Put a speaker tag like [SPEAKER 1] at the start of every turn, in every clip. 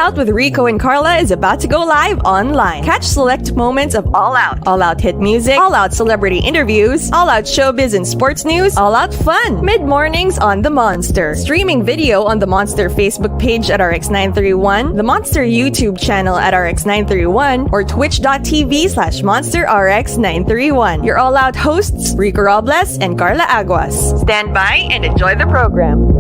[SPEAKER 1] Out with Rico and Karla is about to go live online. Catch select moments of All Out hit music, All Out celebrity interviews, All Out showbiz and sports news, All Out fun. Mid-mornings on the Monster. Streaming video on the Monster Facebook page at RX931, the Monster YouTube channel at RX931, or twitch.tv/Monster RX931. Your All Out hosts, Rico Robles and Karla Aguas. Stand by and enjoy the program.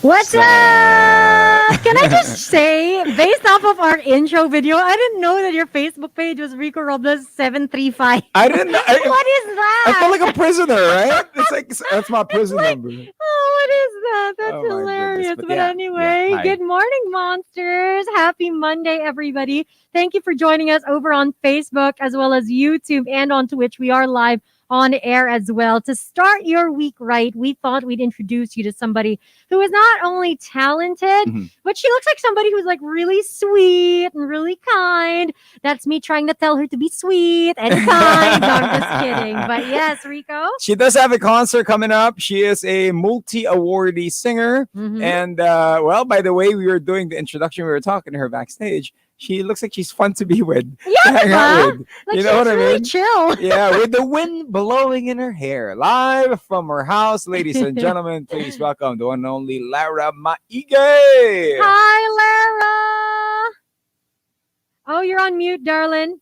[SPEAKER 2] What's up? Can I just say, based off of our intro video, I didn't know that your Facebook page was Rico Robles 735.
[SPEAKER 3] I didn't know.
[SPEAKER 2] What is that?
[SPEAKER 3] I felt like a prisoner, right? It's like that's my prison number.
[SPEAKER 2] Oh, what is that? That's
[SPEAKER 3] Oh, my
[SPEAKER 2] hilarious.
[SPEAKER 3] goodness.
[SPEAKER 2] But anyway,
[SPEAKER 3] hi.
[SPEAKER 2] good morning, monsters. Happy Monday, everybody. Thank you for joining us over on Facebook as well as YouTube and on Twitch. We are live on air as well. To start your week right, we thought we'd introduce you to somebody who is not only talented, but she looks like somebody who's like really sweet and really kind. That's me trying to tell her to be sweet and kind. No, I'm just kidding. But yes, Rico.
[SPEAKER 3] She does have a concert coming up. She is a multi-awardee singer. And well, by the way, we were doing the introduction. We were talking to her backstage. She looks like she's fun to be with.
[SPEAKER 2] Yeah,
[SPEAKER 3] to hang out with.
[SPEAKER 2] like
[SPEAKER 3] You know what I
[SPEAKER 2] really
[SPEAKER 3] mean?
[SPEAKER 2] chill.
[SPEAKER 3] Yeah, with the wind blowing in her hair. Live from her house, ladies and gentlemen, please welcome the one and only Lara Maigue.
[SPEAKER 2] Hi, Lara. Oh, you're on mute, darling.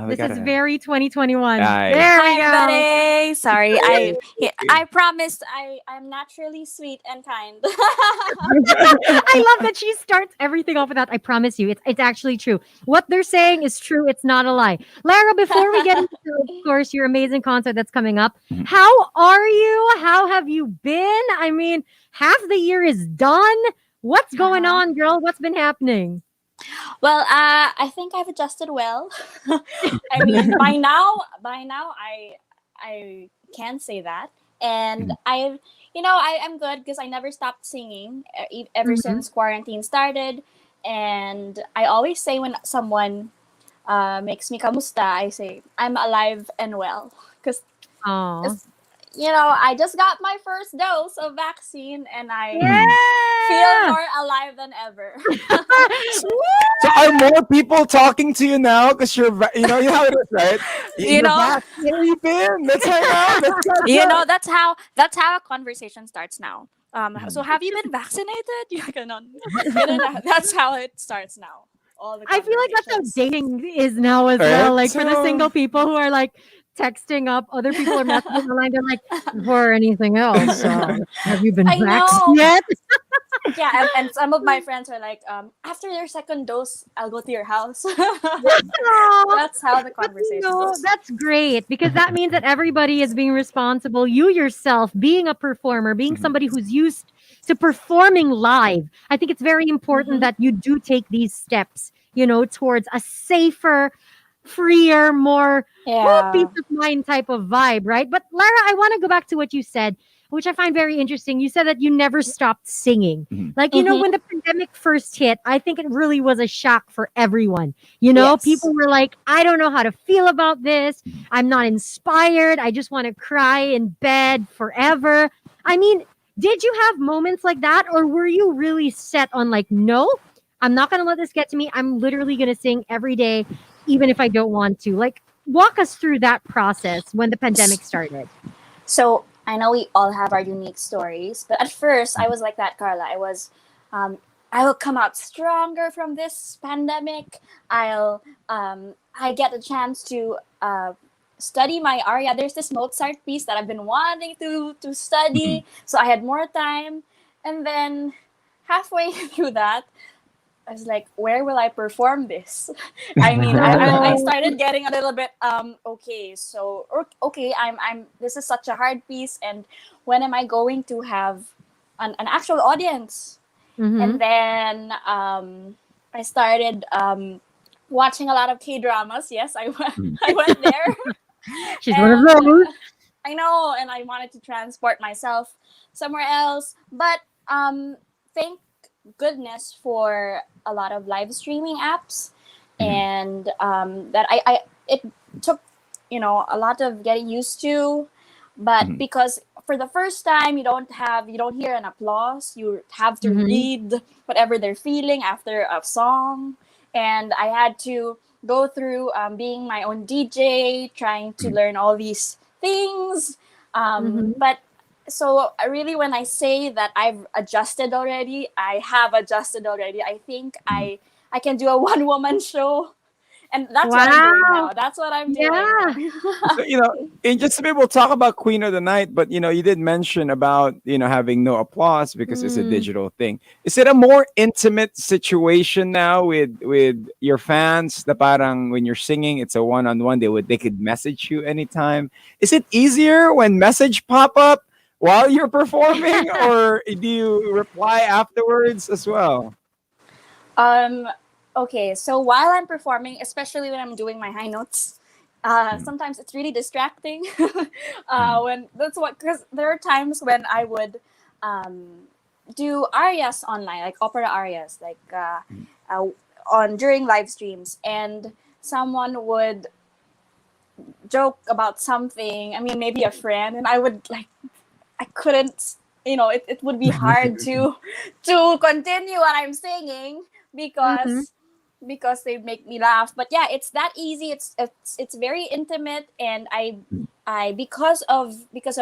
[SPEAKER 2] This is very 2021.
[SPEAKER 3] Hi.
[SPEAKER 2] There we go.
[SPEAKER 4] Hi, buddy. Sorry, I promised I'm naturally sweet and kind.
[SPEAKER 2] I love that she starts everything off with that. I promise you, it's actually true. What they're saying is true. It's not a lie. Lara, before we get into, of course, your amazing concert that's coming up, how are you? How have you been? I mean, half the year is done. What's going on, girl? What's been happening?
[SPEAKER 4] Well, I think I've adjusted well. I mean, by now, I can say that, and I'm good because I never stopped singing ever since quarantine started, and I always say when someone makes me kamusta, I say I'm alive and well because I just got my first dose of vaccine and I feel more alive than ever.
[SPEAKER 3] So are more people talking to you now because you know how it is, right? Where you been? Let's hang out. Let's catch up.
[SPEAKER 4] That's how a conversation starts now. So have you been vaccinated? That's how it starts now.
[SPEAKER 2] I feel like that's how dating is now as well. Like for the single people who are like texting up, other people are messaging online. They're like, for anything else, have you been vaccinated yet?
[SPEAKER 4] Yeah, and some of my friends are like, after their second dose, I'll go to your house. That's how the conversation goes.
[SPEAKER 2] That's great because that means that everybody is being responsible. You yourself, being a performer, being somebody who's used to performing live, I think it's very important that you do take these steps, towards a safer, freer, more peace of mind type of vibe, right? But Lara, I want to go back to what you said, which I find very interesting. You said that you never stopped singing. Like, when the pandemic first hit, I think it really was a shock for everyone. People were like, I don't know how to feel about this. I'm not inspired. I just want to cry in bed forever. I mean, did you have moments like that? Or were you really set on like, no, I'm not going to let this get to me. I'm literally going to sing every day, even if I don't want to. Like, walk us through that process when the pandemic started.
[SPEAKER 4] So I know we all have our unique stories, but at first I was like that, Karla. I was, I will come out stronger from this pandemic. I get a chance to study my aria. There's this Mozart piece that I've been wanting to study, so I had more time. And then halfway through that, I was like, where will I perform this? I mean, I started getting a little bit, I'm this is such a hard piece. And when am I going to have an actual audience? And then I started watching a lot of K-dramas. Yes, I went there.
[SPEAKER 2] She's one of those.
[SPEAKER 4] I know, and I wanted to transport myself somewhere else. But thank goodness for a lot of live streaming apps, and that it took a lot of getting used to, but because for the first time, you don't hear an applause. You have to
[SPEAKER 2] Mhm.
[SPEAKER 4] read whatever they're feeling after a song, and I had to go through being my own DJ, trying to learn all these things.
[SPEAKER 2] Mhm.
[SPEAKER 4] But so really, when I say that I've adjusted already, I have adjusted already. I think I can do a one woman show, and that's what I'm doing
[SPEAKER 2] Wow.
[SPEAKER 4] now. That's what I'm doing.
[SPEAKER 2] Yeah.
[SPEAKER 3] So, in just a bit, we'll talk about Queen of the Night, but, you did mention about, having no applause because it's a
[SPEAKER 2] Mm.
[SPEAKER 3] digital thing. Is it a more intimate situation now with your fans? The parang when you're singing, it's a one-on-one. They could message you anytime. Is it easier when message pop up while you're performing, or do you reply afterwards as well?
[SPEAKER 4] Um, okay, so while I'm performing, especially when I'm doing my high notes,
[SPEAKER 3] Mm,
[SPEAKER 4] sometimes it's really distracting.
[SPEAKER 3] mm,
[SPEAKER 4] When that's what because there are times when I would um, do arias online, like opera arias, like
[SPEAKER 3] mm.
[SPEAKER 4] uh, on during live streams, and someone would joke about something. I mean, maybe a friend, and I would like I couldn't, it would be hard to continue what I'm singing
[SPEAKER 2] Mhm.
[SPEAKER 4] because they make me laugh. But yeah, it's that easy. It's very intimate, and I because of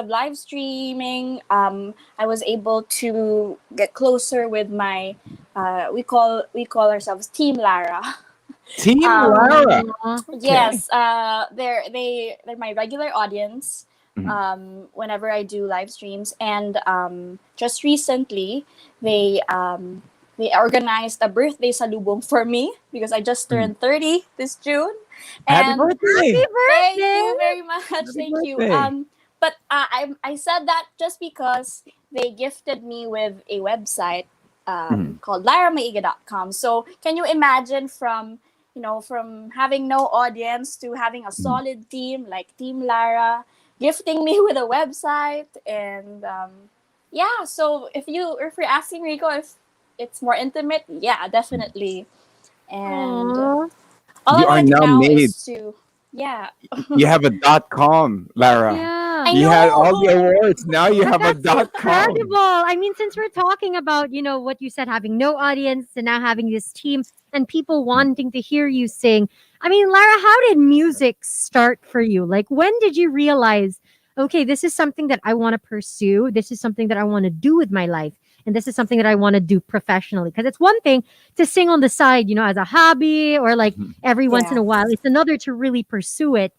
[SPEAKER 4] live streaming, I was able to get closer with my we call ourselves Team Lara.
[SPEAKER 3] Team
[SPEAKER 4] um,
[SPEAKER 3] Lara.
[SPEAKER 2] Aw.
[SPEAKER 3] Okay.
[SPEAKER 4] Yes, they're my regular audience.
[SPEAKER 3] Mhm,
[SPEAKER 4] Whenever I do live streams, and just recently they they organized a birthday salubong for me because I just
[SPEAKER 3] mhm.
[SPEAKER 4] turned 30 this June,
[SPEAKER 3] Happy
[SPEAKER 4] and
[SPEAKER 3] birthday!
[SPEAKER 2] Happy
[SPEAKER 4] thank
[SPEAKER 2] birthday.
[SPEAKER 4] you very much,
[SPEAKER 3] Happy
[SPEAKER 4] thank you.
[SPEAKER 3] birthday!
[SPEAKER 4] But I said that just because they gifted me with a website
[SPEAKER 3] Mhm,
[SPEAKER 4] called LaraMaigue.com. So can you imagine from having no audience to having a
[SPEAKER 3] mhm.
[SPEAKER 4] solid team like Team Lara gifting me with a website, and yeah. So if you're asking Rico if it's more intimate, yeah, definitely. And
[SPEAKER 2] Aw.
[SPEAKER 4] all I
[SPEAKER 3] You are
[SPEAKER 4] want to do
[SPEAKER 3] now
[SPEAKER 4] now
[SPEAKER 3] made.
[SPEAKER 4] is to yeah.
[SPEAKER 3] You have a .com, Lara.
[SPEAKER 2] Yeah.
[SPEAKER 4] I
[SPEAKER 3] You had all the
[SPEAKER 4] know.
[SPEAKER 3] awards. Now you
[SPEAKER 2] But
[SPEAKER 3] have a
[SPEAKER 2] that's
[SPEAKER 3] .com.
[SPEAKER 2] incredible. I mean, since we're talking about, what you said, having no audience and now having this team and people wanting to hear you sing. I mean, Lara, how did music start for you? Like, when did you realize, okay, this is something that I want to pursue? This is something that I want to do with my life. And this is something that I want to do professionally. Because it's one thing to sing on the side, as a hobby or like
[SPEAKER 3] Mhm.
[SPEAKER 2] every once in
[SPEAKER 4] Yeah.
[SPEAKER 2] a while. It's another to really pursue it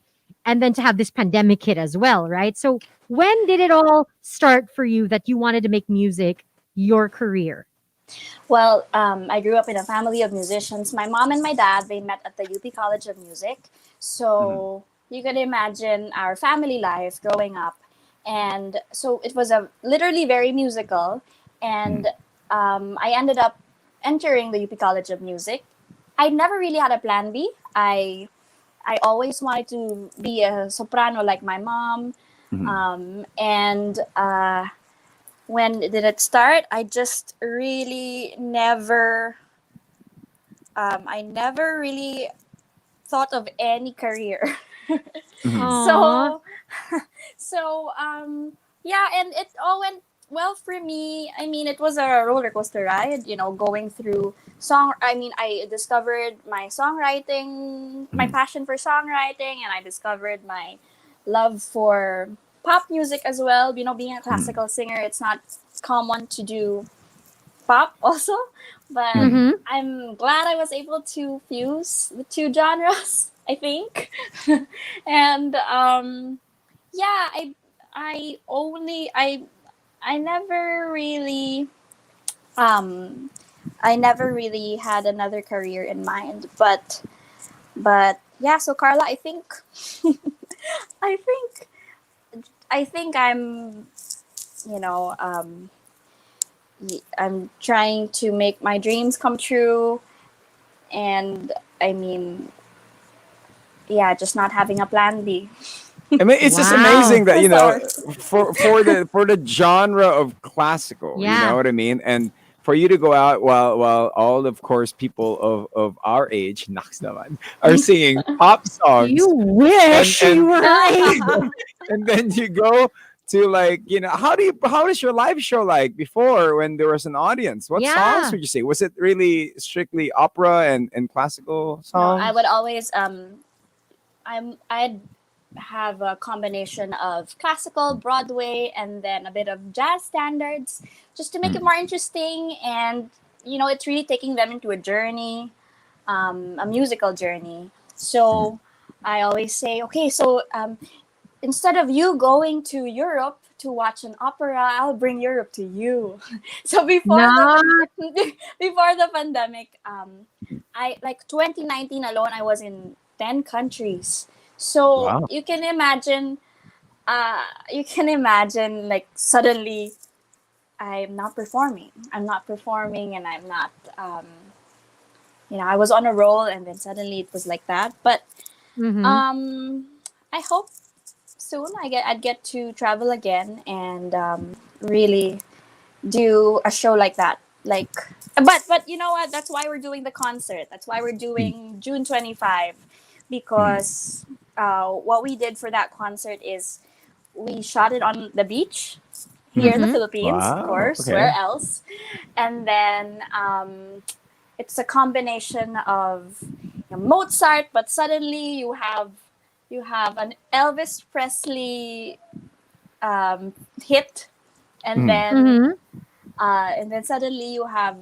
[SPEAKER 2] and then to have this pandemic hit as well, right? So when did it all start for you that you wanted to make music your career?
[SPEAKER 4] Well, I grew up in a family of musicians. My mom and my dad, they met at the UP College of Music.
[SPEAKER 3] Mhm.
[SPEAKER 4] So you could imagine our family life growing up. And so it was a literally very musical. And
[SPEAKER 3] Mhm.
[SPEAKER 4] I ended up entering the UP College of Music. I never really had a plan B. I always wanted to be a soprano like my mom.
[SPEAKER 3] Mhm.
[SPEAKER 4] And when did it start? I just really never I never really thought of any career.
[SPEAKER 3] Mhm.
[SPEAKER 2] Aww.
[SPEAKER 4] so so yeah, and it all went well for me. I mean, it was a roller coaster ride, going through song. I mean, I discovered my songwriting, my
[SPEAKER 3] Mhm.
[SPEAKER 4] passion for songwriting, and I discovered my love for pop music as well. Being a
[SPEAKER 3] Mhm.
[SPEAKER 4] classical singer, it's not common to do pop also, but
[SPEAKER 3] Mhm.
[SPEAKER 2] Mm-hmm.
[SPEAKER 4] I'm glad I was able to fuse the two genres, I think. And yeah, I only I never really um I never really had another career in mind, but yeah, so Carla, I think I think I think you know um I'm trying to make my dreams come true, and I mean, yeah, just not having a plan B.
[SPEAKER 3] I mean, it's just
[SPEAKER 2] Wow.
[SPEAKER 3] amazing that,
[SPEAKER 4] Sorry.
[SPEAKER 3] for the genre of classical, you know
[SPEAKER 2] Yeah.
[SPEAKER 3] what I mean, and for you to go out while all, of course, people of our age, naks naman, are singing pop
[SPEAKER 2] You
[SPEAKER 3] songs, and
[SPEAKER 2] wish you
[SPEAKER 3] and
[SPEAKER 2] were.
[SPEAKER 3] and then you go to like, how does your live show like before when there was an audience? What songs
[SPEAKER 2] Yeah.
[SPEAKER 3] would you say? Was it really strictly opera and classical
[SPEAKER 4] No, I
[SPEAKER 3] songs?
[SPEAKER 4] would always I'd have a combination of classical, Broadway, and then a bit of jazz standards, just to make it
[SPEAKER 3] Mm.
[SPEAKER 4] more interesting. And it's really taking them into a journey, a musical journey.
[SPEAKER 3] Mm.
[SPEAKER 4] So I always say, okay, so instead of you going to Europe to watch an opera, I'll bring Europe to you. So
[SPEAKER 2] No.
[SPEAKER 4] before the pandemic, I like 2019 alone, I was in 10 countries. So
[SPEAKER 3] Wow.
[SPEAKER 4] you can imagine like suddenly I'm not performing, and I'm not I was on a roll, and then suddenly it was like that. But
[SPEAKER 2] Mm-hmm.
[SPEAKER 4] I hope soon I'd get to travel again and really do a show like that. Like, but you know what? That's why we're doing the concert. That's why we're
[SPEAKER 3] Mm.
[SPEAKER 4] doing June 25,
[SPEAKER 3] Mm.
[SPEAKER 4] because what we did for that concert is we shot it on the beach here in the
[SPEAKER 2] Mm-hmm.
[SPEAKER 4] Philippines, of
[SPEAKER 3] Wow.
[SPEAKER 4] course. Where
[SPEAKER 3] Okay.
[SPEAKER 4] else? And then it's a combination of Mozart, but suddenly you have an Elvis Presley hit, and
[SPEAKER 3] Mm.
[SPEAKER 4] then
[SPEAKER 2] Mm-hmm.
[SPEAKER 4] suddenly you have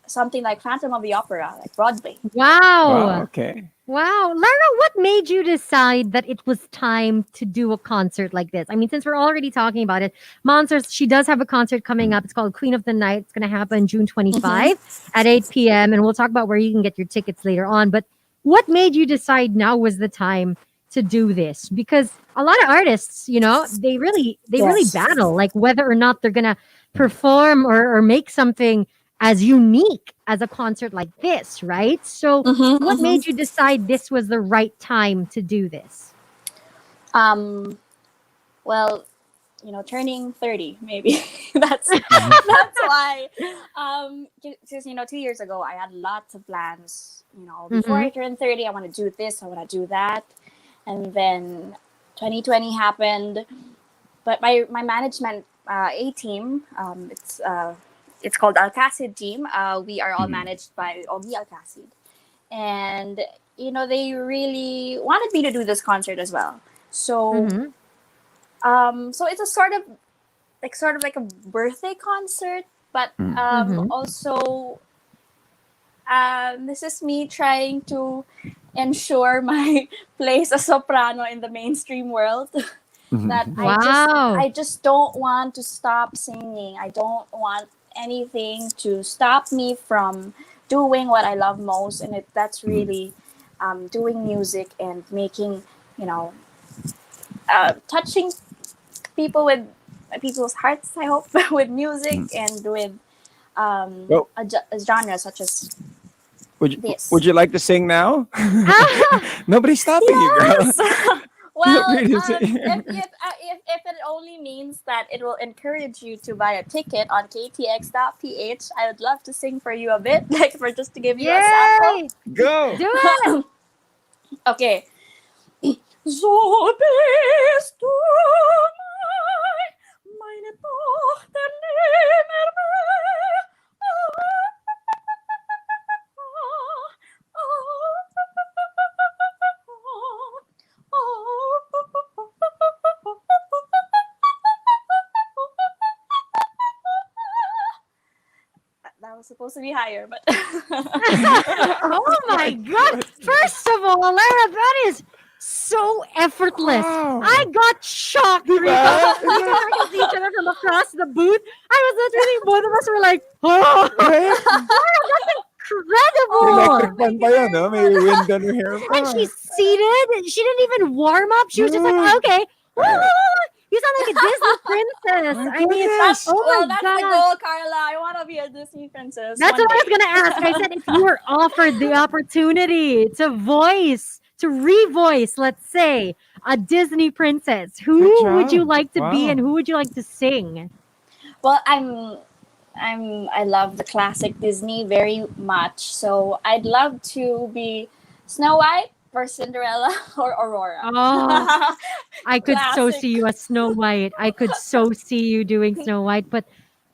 [SPEAKER 4] something like Phantom of the Opera, like Broadway.
[SPEAKER 3] Wow.
[SPEAKER 2] Wow.
[SPEAKER 3] Okay.
[SPEAKER 2] Wow. Lara, what made you decide that it was time to do a concert like this? I mean, since we're already talking about it, Monsters, she does have a concert coming up. It's called Queen of the Night. It's going to happen June
[SPEAKER 4] Mm-hmm.
[SPEAKER 2] 25 at 8 p.m. And we'll talk about where you can get your tickets later on. But what made you decide now was the time to do this? Because a lot of artists, they really
[SPEAKER 4] Yes.
[SPEAKER 2] battle like whether or not they're going to perform or make something as unique as a concert like this, right? So
[SPEAKER 4] Mm-hmm,
[SPEAKER 2] what
[SPEAKER 4] mm-hmm.
[SPEAKER 2] made you decide this was the right time to do this?
[SPEAKER 4] Um, well, turning 30, maybe that's
[SPEAKER 3] Mhm.
[SPEAKER 4] that's why. Because 2 years ago, I had lots of plans. Before
[SPEAKER 2] Mhm.
[SPEAKER 4] I turn 30, I want to do this, I want to do that, and then 2020 happened. But my management A team, it's called Alcacid team. We are all
[SPEAKER 3] Mhm.
[SPEAKER 4] managed by Ogi Alcacid, and they really wanted me to do this concert as well. So
[SPEAKER 2] Mhm.
[SPEAKER 4] so it's a sort of like a birthday concert, but
[SPEAKER 3] Mm.
[SPEAKER 2] Mhm.
[SPEAKER 4] also this is me trying to ensure my place as soprano in the mainstream world. That
[SPEAKER 3] Mhm.
[SPEAKER 2] Wow.
[SPEAKER 4] I just don't want to stop singing. I don't want anything to stop me from doing what I love most, and that's
[SPEAKER 3] Mhm.
[SPEAKER 4] really doing music and making, you know, touching people with people's hearts. I hope with music
[SPEAKER 3] Mhm.
[SPEAKER 4] and with
[SPEAKER 3] Well,
[SPEAKER 4] a genre such as
[SPEAKER 3] would you, would
[SPEAKER 4] this.
[SPEAKER 3] you like to sing now?
[SPEAKER 2] Ah!
[SPEAKER 3] Nobody's stopping you, girl.
[SPEAKER 4] Yes.
[SPEAKER 3] Feel
[SPEAKER 4] Well,
[SPEAKER 3] free to sing.
[SPEAKER 4] if it only means that it will encourage you to buy a ticket on ktx.ph, I would love to sing for you a bit, like for just to give you a sample.
[SPEAKER 2] Yay!
[SPEAKER 3] Go.
[SPEAKER 2] Do it!
[SPEAKER 4] Okay. So bist du meine Tochter nimmer that was supposed to be higher, but
[SPEAKER 2] Oh my
[SPEAKER 3] My
[SPEAKER 2] god!
[SPEAKER 3] goodness.
[SPEAKER 2] First of all, Lara, that is so effortless. I
[SPEAKER 3] Wow.
[SPEAKER 2] got shocked, Rico.
[SPEAKER 3] Diba?
[SPEAKER 2] Rico and I can see each other from across the booth. I was literally, both of us were like, oh,
[SPEAKER 3] Right?
[SPEAKER 2] Lara, that's
[SPEAKER 3] Electric
[SPEAKER 2] incredible.
[SPEAKER 4] thank
[SPEAKER 3] fan pa
[SPEAKER 4] you
[SPEAKER 3] yan,
[SPEAKER 4] very
[SPEAKER 3] no? May
[SPEAKER 4] much.
[SPEAKER 3] wind on her hair
[SPEAKER 2] And
[SPEAKER 3] pa.
[SPEAKER 2] she's seated. She didn't even warm up. She was just like,
[SPEAKER 3] Ah,
[SPEAKER 2] okay. You sound like a Disney princess.
[SPEAKER 3] my
[SPEAKER 2] I mean,
[SPEAKER 4] That's
[SPEAKER 3] goodness.
[SPEAKER 2] oh
[SPEAKER 4] well,
[SPEAKER 2] my
[SPEAKER 4] that's the
[SPEAKER 2] god.
[SPEAKER 4] goal, Carla. I want to be a Disney princess
[SPEAKER 2] That's
[SPEAKER 4] one
[SPEAKER 2] what I was
[SPEAKER 4] day.
[SPEAKER 2] gonna ask. I said if you were offered the opportunity to voice, to revoice, let's say, a Disney princess,
[SPEAKER 3] Good
[SPEAKER 2] who would you
[SPEAKER 3] job.
[SPEAKER 2] like to be and
[SPEAKER 3] Wow.
[SPEAKER 2] who would you like to sing?
[SPEAKER 4] Well, I love the classic Disney very much. So I'd love to be Snow White, for Cinderella or Aurora.
[SPEAKER 2] Oh, I could so
[SPEAKER 4] Classic.
[SPEAKER 2] see you as Snow White. I could so see you doing Snow White. But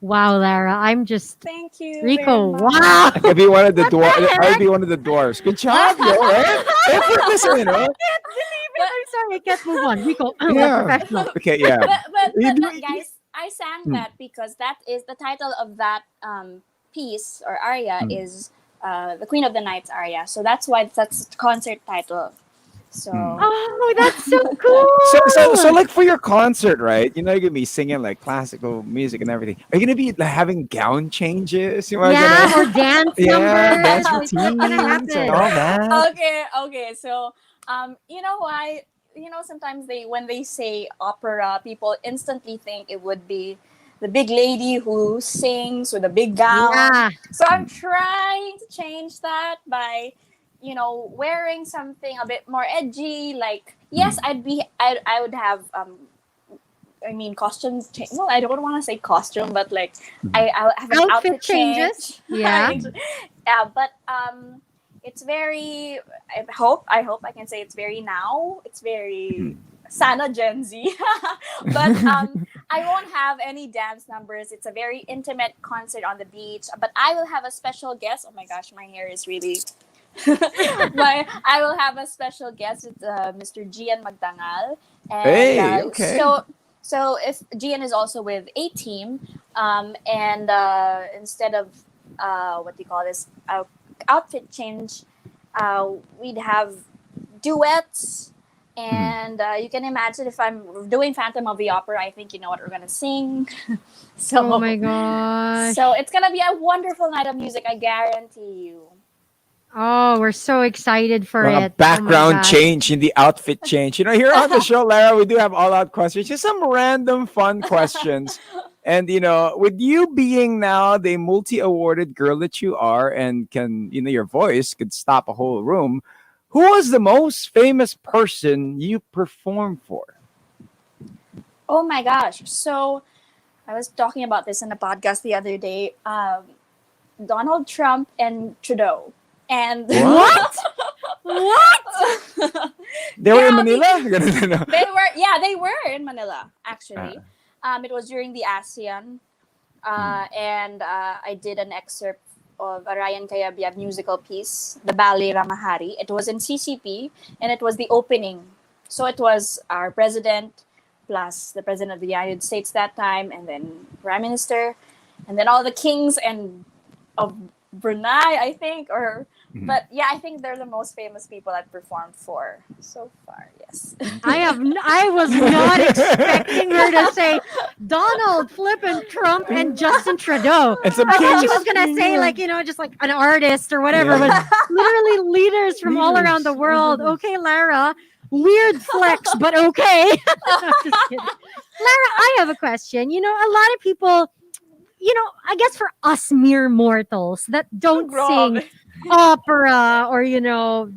[SPEAKER 2] wow, Lara, I'm just
[SPEAKER 4] Thank you very
[SPEAKER 2] Rico.
[SPEAKER 4] much.
[SPEAKER 2] Wow.
[SPEAKER 3] I could be one of the
[SPEAKER 2] What the
[SPEAKER 3] dwarf. I would
[SPEAKER 2] heck?
[SPEAKER 3] be one of the dwarfs. Good job, yo. Right? Effortless, you know.
[SPEAKER 2] Can't believe it.
[SPEAKER 4] But
[SPEAKER 2] I'm sorry, I can't move on. Rico, I'm
[SPEAKER 3] Yeah.
[SPEAKER 2] professional.
[SPEAKER 3] Okay. Yeah. You do
[SPEAKER 4] but
[SPEAKER 3] it.
[SPEAKER 4] guys, I sang
[SPEAKER 3] Mm,
[SPEAKER 4] that because that is the title of that piece or aria
[SPEAKER 3] mm,
[SPEAKER 4] is the Queen of the Night's aria. So that's why that's the concert title.
[SPEAKER 3] mm.
[SPEAKER 4] So
[SPEAKER 2] Oh, that's so
[SPEAKER 3] So
[SPEAKER 2] cool.
[SPEAKER 3] like for your concert, right? You know, you're gonna be singing like classical music and everything. Are you gonna be like, having gown changes? You are
[SPEAKER 2] Yeah,
[SPEAKER 3] gonna,
[SPEAKER 2] or dance
[SPEAKER 3] yeah,
[SPEAKER 2] numbers.
[SPEAKER 3] dance
[SPEAKER 2] Like, what's gonna
[SPEAKER 3] routines and
[SPEAKER 2] happen?
[SPEAKER 3] all that.
[SPEAKER 4] okay. So you know why? You know, sometimes they when they say opera, people instantly think it would be the big lady who sings with a big gown.
[SPEAKER 2] Yeah.
[SPEAKER 4] So I'm
[SPEAKER 3] Mm,
[SPEAKER 4] trying to change that by, wearing something a bit more edgy. Like, yes,
[SPEAKER 3] mm,
[SPEAKER 4] I would have I mean, costumes change. Well, I don't want to say costume, but like
[SPEAKER 3] mm,
[SPEAKER 4] I'll have an
[SPEAKER 2] Outfit
[SPEAKER 4] outfit
[SPEAKER 2] changes.
[SPEAKER 4] change.
[SPEAKER 2] Yeah.
[SPEAKER 4] Yeah, but it's very. I hope I can say it's very now. It's very
[SPEAKER 3] mm.
[SPEAKER 4] Sana Gen Z. But I won't have any dance numbers. It's a very intimate concert on the beach. But I will have a special guest. Oh my gosh, my hair is really. I will have a special guest. It's Mr. Gian Magdangal, and
[SPEAKER 3] Hey, okay.
[SPEAKER 4] so if Gian is also with a team, and instead of what do you call this outfit change, we'd have duets.
[SPEAKER 3] Mhm.
[SPEAKER 4] And you can imagine if I'm doing Phantom of the Opera, I think you know what we're gonna sing.
[SPEAKER 2] Oh my
[SPEAKER 4] so so
[SPEAKER 2] gosh.
[SPEAKER 4] it's gonna be a wonderful night of music, I guarantee you.
[SPEAKER 2] Oh, we're so excited for
[SPEAKER 3] Well, a
[SPEAKER 2] it. Oh my
[SPEAKER 3] background
[SPEAKER 2] gosh.
[SPEAKER 3] change in the outfit change. You know, here on the show, Lara, we do have all out questions, just some random fun questions. And you know, with you being now the multi-awarded girl that you are, and can your voice could stop a whole room. Who was the most famous person you performed for?
[SPEAKER 4] Oh my gosh. So I was talking about this in a podcast the other day. Donald Trump and Trudeau. And
[SPEAKER 3] What?
[SPEAKER 2] What?
[SPEAKER 3] They were in
[SPEAKER 4] yeah,
[SPEAKER 3] Manila.
[SPEAKER 4] they were in Manila
[SPEAKER 3] Uh,
[SPEAKER 4] actually. It was during the ASEAN,
[SPEAKER 3] mm,
[SPEAKER 4] and I did an excerpt of a Ryan Cayabyab musical piece, the ballet Ramahari. It was in CCP, and it was the opening. So it was our president plus the president of the United States that time, and then prime minister, and then all the kings and of Brunei, I think, or
[SPEAKER 3] mhm.
[SPEAKER 4] but yeah, I think they're the most famous people I've performed for so far. Yes.
[SPEAKER 3] Okay.
[SPEAKER 2] I was not expecting her to say Donald, flippin' Trump, and Justin Trudeau.
[SPEAKER 3] And some
[SPEAKER 2] I thought she
[SPEAKER 3] kings.
[SPEAKER 2] was gonna say like, just like an artist or whatever, but
[SPEAKER 3] Yeah.
[SPEAKER 2] literally leaders from all around the
[SPEAKER 3] Leaders. Oh
[SPEAKER 2] world.
[SPEAKER 3] goodness.
[SPEAKER 2] Okay, Lara. Weird flex, but okay. I'm just kidding. Lara, I have a question. A lot of people, I guess for us mere mortals that don't sing
[SPEAKER 4] Grabe.
[SPEAKER 2] opera or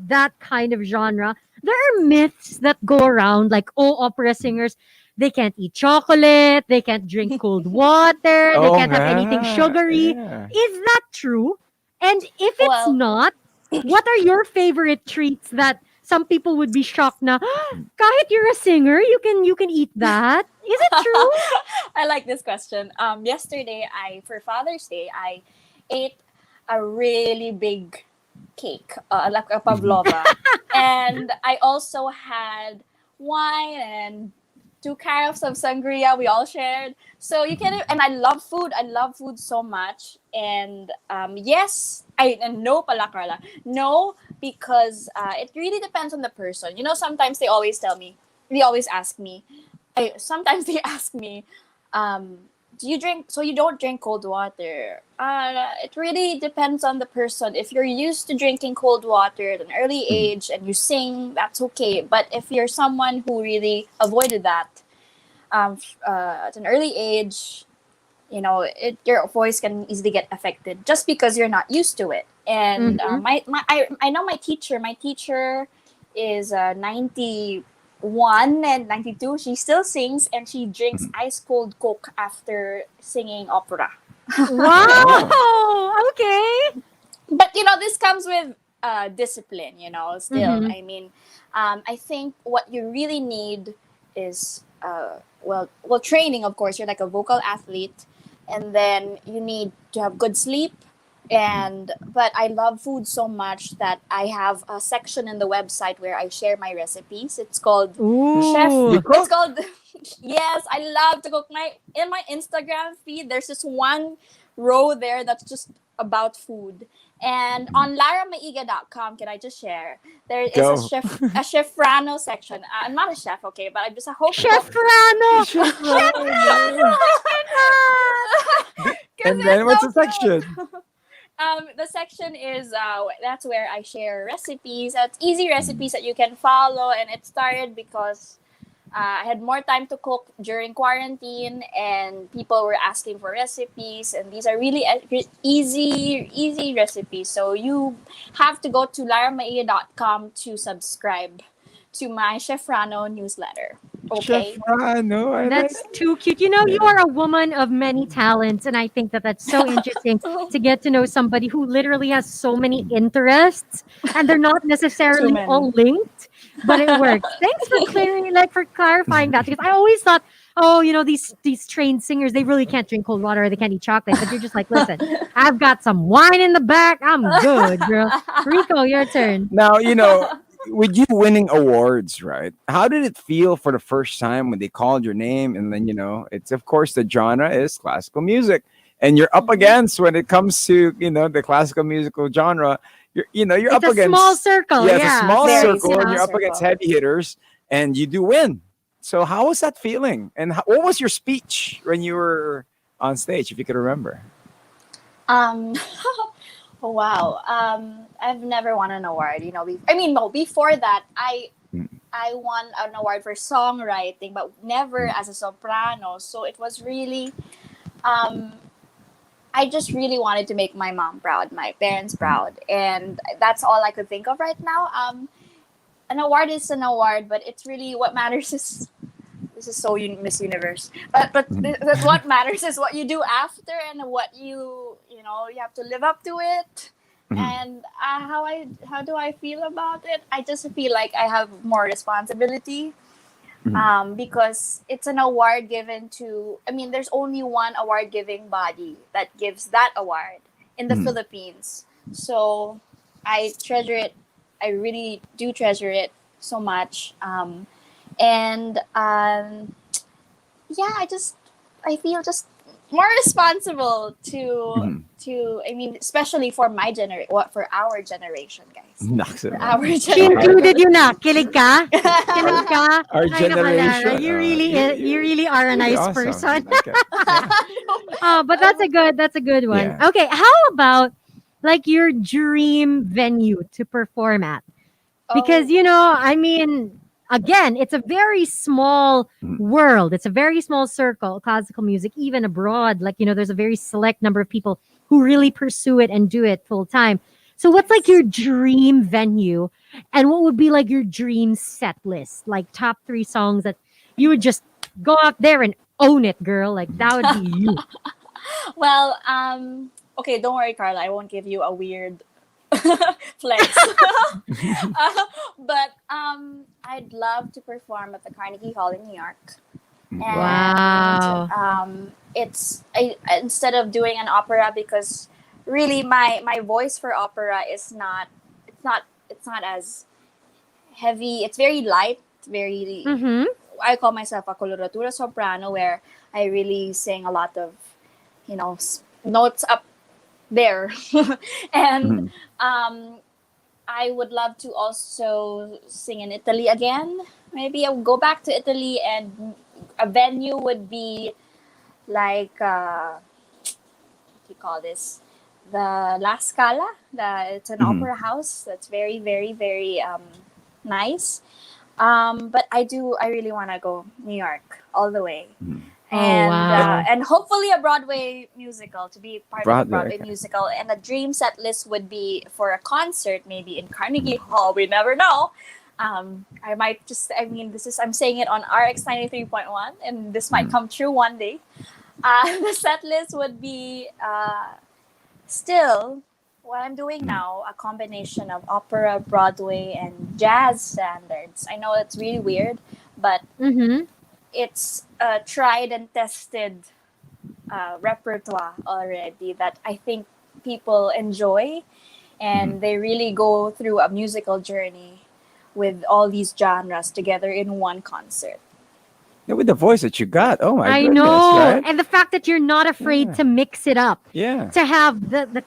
[SPEAKER 2] that kind of genre, there are myths that go around like, oh, opera singers, they can't eat chocolate, they can't drink cold water, they
[SPEAKER 3] Oh
[SPEAKER 2] can't have anything
[SPEAKER 3] man.
[SPEAKER 2] sugary.
[SPEAKER 3] Yeah.
[SPEAKER 2] Is that true? And if it's
[SPEAKER 4] Well,
[SPEAKER 2] not, what are your favorite treats that some people would be shocked na kahit you're a singer, you can eat that? Is it true?
[SPEAKER 4] I like this question. Yesterday, for Father's Day, I ate a really big cake, like a
[SPEAKER 3] Mhm.
[SPEAKER 4] pavlova, and I also had wine and 2 carafes of sangria. We all shared. So you can,
[SPEAKER 3] Mhm.
[SPEAKER 4] and I love food. I love food so much. And yes, and no, pala Carla, no, because it really depends on the person. Sometimes they always ask me, sometimes they ask me, do you drink? So you don't drink cold water? It really depends on the person. If you're used to drinking cold water at an early
[SPEAKER 3] Mhm.
[SPEAKER 4] age and you sing, that's okay. But if you're someone who really avoided that at an early age, your voice can easily get affected just because you're not used to it. And
[SPEAKER 2] Mm-hmm.
[SPEAKER 4] I know my teacher. My teacher is 91 and 92. She still sings and she drinks
[SPEAKER 3] Mhm.
[SPEAKER 4] ice cold Coke after singing opera.
[SPEAKER 3] Oh.
[SPEAKER 2] Wow. Okay.
[SPEAKER 4] But this comes with discipline, still.
[SPEAKER 2] Mm-hmm.
[SPEAKER 4] I mean, I think what you really need is training. Of course, you're like a vocal athlete, and then you need to have good sleep. And but I love food so much that I have a section in the website where I share my recipes. It's called Chef.
[SPEAKER 2] Ooh.
[SPEAKER 3] You
[SPEAKER 4] It's
[SPEAKER 3] cook?
[SPEAKER 4] called Yes, I love to cook. My Instagram feed, there's just one row there that's just about food. And on laramaigue.com, can I just share? There is
[SPEAKER 3] Go.
[SPEAKER 4] a chefrano section. I'm not a chef, okay, but I'm just a home
[SPEAKER 2] Chef
[SPEAKER 4] cook.
[SPEAKER 2] Rano!
[SPEAKER 3] Chef
[SPEAKER 2] Chef
[SPEAKER 3] Rano.
[SPEAKER 4] Because
[SPEAKER 3] And then
[SPEAKER 4] it's
[SPEAKER 3] what's
[SPEAKER 4] so
[SPEAKER 3] the section?
[SPEAKER 4] cute. The section is that's where I share recipes. It's easy recipes that you can follow, and it started because I had more time to cook during quarantine, and people were asking for recipes, and these are really easy recipes. So you have to go to laramaigue.com to subscribe to my Chef Rano newsletter.
[SPEAKER 3] Chef
[SPEAKER 4] Okay.
[SPEAKER 3] Rano. I like
[SPEAKER 2] That's too cute. You know, you
[SPEAKER 3] it.
[SPEAKER 2] are a woman of many talents, and I think that that's so interesting to get to know somebody who literally has so many interests, and they're not
[SPEAKER 4] Too
[SPEAKER 2] necessarily
[SPEAKER 4] many.
[SPEAKER 2] all linked, but it works. Thanks for clearing, like, for clarifying that, because I always thought, oh, these trained singers, they really can't drink cold water or they can't eat chocolate, but you're just like, listen, I've got some wine in the back, I'm good, girl. Rico, your turn.
[SPEAKER 3] Now, with you winning awards, right? How did it feel for the first time when they called your name? And then, it's of course the genre is classical music. And you're up
[SPEAKER 4] Mhm.
[SPEAKER 3] against when it comes to, the classical musical genre, you're
[SPEAKER 2] It's
[SPEAKER 3] up
[SPEAKER 2] a small
[SPEAKER 3] against,
[SPEAKER 2] circle,
[SPEAKER 3] yeah, it's a
[SPEAKER 2] yeah.
[SPEAKER 3] small
[SPEAKER 2] So,
[SPEAKER 4] Very
[SPEAKER 3] circle and
[SPEAKER 4] small
[SPEAKER 3] you're up against
[SPEAKER 4] circle.
[SPEAKER 3] heavy hitters and you do win. So how was that feeling? And what was your speech when you were on stage, if you could remember?
[SPEAKER 4] Um, wow. I've never won an award. I mean, no. Before that,
[SPEAKER 3] Mm,
[SPEAKER 4] I won an award for songwriting, but never
[SPEAKER 3] mm,
[SPEAKER 4] as a soprano. So it was really, um, I just really wanted to make my mom proud, my parents
[SPEAKER 3] mm,
[SPEAKER 4] proud, and that's all I could think of right now. An award is an award, but it's really what matters is this is so Miss Universe.
[SPEAKER 3] mm,
[SPEAKER 4] What matters is what you do after, and what you have to live up to it.
[SPEAKER 3] mm,
[SPEAKER 4] And how do I feel about it? I just feel like I have more responsibility,
[SPEAKER 3] mm,
[SPEAKER 4] because it's an award given to. I mean, there's only one award giving body that gives that award in the
[SPEAKER 3] mm,
[SPEAKER 4] Philippines. So I treasure it. I really do treasure it so much. And yeah, I feel just more responsible
[SPEAKER 3] mm.
[SPEAKER 4] to I mean, especially for for our generation, guys,
[SPEAKER 3] Naks
[SPEAKER 4] for our
[SPEAKER 3] naman.
[SPEAKER 2] she
[SPEAKER 3] Our,
[SPEAKER 2] included
[SPEAKER 4] generation.
[SPEAKER 2] you na. Kilig ka?
[SPEAKER 3] our,
[SPEAKER 2] Kilig ka?
[SPEAKER 3] our
[SPEAKER 2] Ay, naka, Lara.
[SPEAKER 3] generation,
[SPEAKER 2] You really are a
[SPEAKER 3] really
[SPEAKER 2] nice
[SPEAKER 3] awesome.
[SPEAKER 2] person.
[SPEAKER 3] Okay. Yeah.
[SPEAKER 2] But that's a good one.
[SPEAKER 3] Yeah.
[SPEAKER 2] Okay, how about like your dream venue to perform at? Because,
[SPEAKER 4] Oh,
[SPEAKER 2] I mean, again, it's a very small
[SPEAKER 3] Mm,
[SPEAKER 2] world. It's a very small circle, classical music, even abroad. Like, there's a very select number of people who really pursue it and do it full time. So, what's like
[SPEAKER 4] yes.
[SPEAKER 2] your dream venue? And what would be like your dream set list? Like, top three songs that you would just go out there and own it, girl. Like, that would be you.
[SPEAKER 4] Well, okay, don't worry, Carla. I won't give you a weird flex. But I'd love to perform at the Carnegie Hall in New York.
[SPEAKER 3] mm, wow.
[SPEAKER 4] And
[SPEAKER 2] Wow.
[SPEAKER 4] instead of doing an opera, because really my voice for opera is not it's not as heavy. It's very light, very.
[SPEAKER 2] Mm-hmm.
[SPEAKER 4] I call myself a coloratura soprano, where I really sing a lot of notes up there. And
[SPEAKER 3] Mm,
[SPEAKER 4] um I would love to also sing in Italy again. Maybe I'll go back to Italy, and a venue would be like what do you call this? The La Scala. It's an
[SPEAKER 3] mm,
[SPEAKER 4] opera house that's very, very, very nice. But I really want to go New York all the way.
[SPEAKER 3] mm.
[SPEAKER 2] Oh, wow.
[SPEAKER 4] And hopefully a Broadway musical, to be part of a
[SPEAKER 3] Broadway.
[SPEAKER 4] Broadway
[SPEAKER 3] Okay.
[SPEAKER 4] musical. And a dream set list would be for a concert, maybe in Carnegie Hall. We never know. I might I mean, I'm saying it on RX93.1, and this might
[SPEAKER 3] Mm,
[SPEAKER 4] come true one day. The set list would be still what I'm doing now, a combination of opera, Broadway, and jazz standards. I know it's really weird, but
[SPEAKER 2] Mm-hmm.
[SPEAKER 4] it's a tried and tested repertoire already that I think people enjoy, and they really go through a musical journey with all these genres together in one concert.
[SPEAKER 3] Yeah, with the voice that you got. Oh my
[SPEAKER 2] I
[SPEAKER 3] goodness,
[SPEAKER 2] know.
[SPEAKER 3] right?
[SPEAKER 2] And the fact that you're not afraid
[SPEAKER 3] Yeah.
[SPEAKER 2] to mix it up.
[SPEAKER 3] Yeah.
[SPEAKER 2] To have the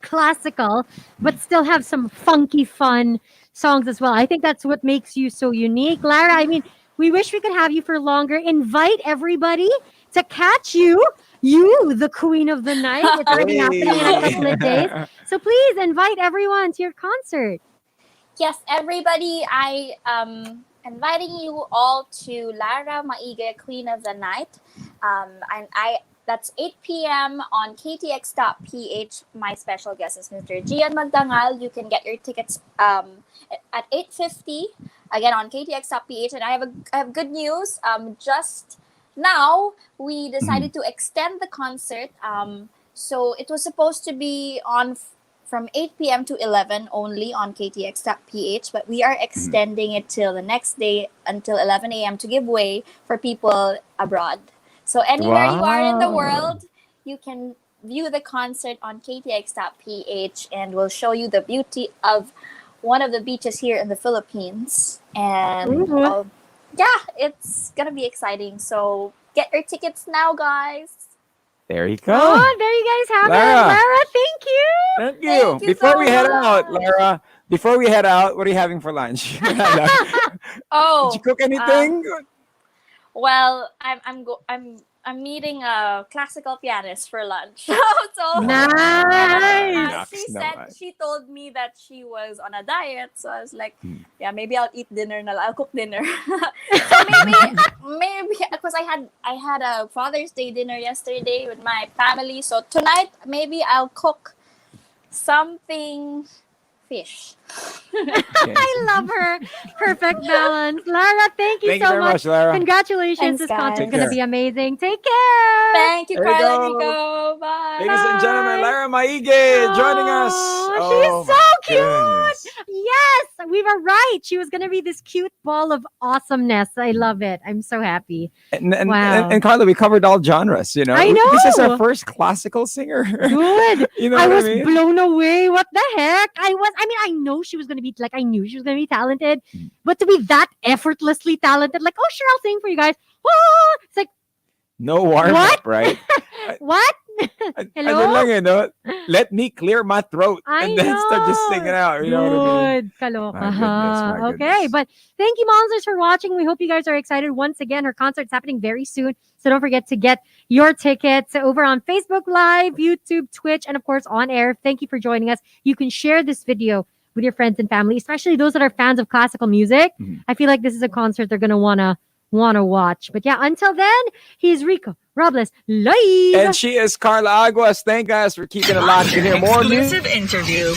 [SPEAKER 2] classical, but still have some funky fun songs as well. I think that's what makes you so unique. Lara, I mean, we wish we could have you for longer. Invite everybody to catch you. You, the queen of the night. It's already happening in a couple of days.
[SPEAKER 3] Hey.
[SPEAKER 2] So please invite everyone to your concert.
[SPEAKER 4] Yes, everybody, I inviting you all to Lara Maigue, Queen of the Night. And I That's 8 p.m. on ktx.ph. My special guest is Mr. Gian Magdangal. You can get your tickets at 8:50 again on ktx.ph. And I have good news. Just now we decided to extend the concert. So it was supposed to be on from 8 p.m. to 11 only on ktx.ph, but we are extending it till the next day until 11 a.m. to give way for people abroad. So anywhere you are in the
[SPEAKER 3] Wow.
[SPEAKER 4] world, you can view the concert on ktx.ph, and we'll show you the beauty of one of the beaches here in the Philippines. And
[SPEAKER 2] Ooh.
[SPEAKER 4] yeah, it's gonna be exciting. So get your tickets now, guys.
[SPEAKER 3] There you go.
[SPEAKER 2] Oh, there you guys have it.
[SPEAKER 3] Lara.
[SPEAKER 2] Lara, thank you.
[SPEAKER 3] Thank you.
[SPEAKER 4] Thank you
[SPEAKER 3] Before
[SPEAKER 4] so
[SPEAKER 3] we head out,
[SPEAKER 4] much.
[SPEAKER 3] Lara, what are you having for lunch? Did
[SPEAKER 4] Oh,
[SPEAKER 3] you cook anything?
[SPEAKER 4] well, I'm meeting a classical pianist for lunch. So
[SPEAKER 2] Nice.
[SPEAKER 4] she told me that she was on a diet. So I was like, yeah, maybe I'll eat dinner na lang. I'll cook dinner. So maybe because I had a Father's Day dinner yesterday with my family. So tonight maybe I'll cook something fish.
[SPEAKER 2] I love her. Perfect balance. Lara, thank you
[SPEAKER 3] Thank you
[SPEAKER 2] so
[SPEAKER 3] very
[SPEAKER 2] much.
[SPEAKER 3] much, Lara.
[SPEAKER 2] Congratulations.
[SPEAKER 4] Thanks,
[SPEAKER 2] This
[SPEAKER 4] guys.
[SPEAKER 2] concert's
[SPEAKER 3] Take
[SPEAKER 2] going to
[SPEAKER 3] care.
[SPEAKER 2] be amazing. Take care.
[SPEAKER 4] Thank you,
[SPEAKER 3] There you
[SPEAKER 4] Carla,
[SPEAKER 3] go.
[SPEAKER 4] Rico. Bye.
[SPEAKER 3] Ladies and gentlemen,
[SPEAKER 2] Bye.
[SPEAKER 3] Lara Maigue joining us.
[SPEAKER 2] Oh, she's so
[SPEAKER 3] my
[SPEAKER 2] cute.
[SPEAKER 3] goodness.
[SPEAKER 2] Yes, we were right. She was going to be this cute ball of awesomeness. I love it. I'm so happy. Wow.
[SPEAKER 3] And Carla, we covered all genres, you know.
[SPEAKER 2] I
[SPEAKER 3] This is our
[SPEAKER 2] know.
[SPEAKER 3] first classical singer.
[SPEAKER 2] Good.
[SPEAKER 3] You know
[SPEAKER 2] I
[SPEAKER 3] what
[SPEAKER 2] was
[SPEAKER 3] I mean?
[SPEAKER 2] blown away. What the heck? I know she was going to be, like, I knew she was going to be talented, but to be that effortlessly talented, like, oh, sure, I'll sing for you guys. Oh, it's like,
[SPEAKER 3] No warm
[SPEAKER 2] What?
[SPEAKER 3] up, right?
[SPEAKER 2] what?
[SPEAKER 3] Ano
[SPEAKER 2] Hello?
[SPEAKER 3] lang, you know? Let me clear my throat
[SPEAKER 2] I
[SPEAKER 3] and then start just
[SPEAKER 2] know.
[SPEAKER 3] singing out. You know what I mean?
[SPEAKER 2] Good. Kaloka.
[SPEAKER 3] My goodness, my
[SPEAKER 2] Okay,
[SPEAKER 3] goodness.
[SPEAKER 2] but thank you, Monsters, for watching. We hope you guys are excited. Once again, her concert's happening very soon. So don't forget to get your tickets over on Facebook Live, YouTube, Twitch, and of course on air. Thank you for joining us. You can share this video with your friends and family, especially those that are fans of classical music. I feel like this is a concert they're gonna wanna watch. But yeah, until then, he's Rico Robles live.
[SPEAKER 3] And she is Carla Aguas. Thank you guys for keeping it locked. You can hear more music.
[SPEAKER 1] Exclusive interview.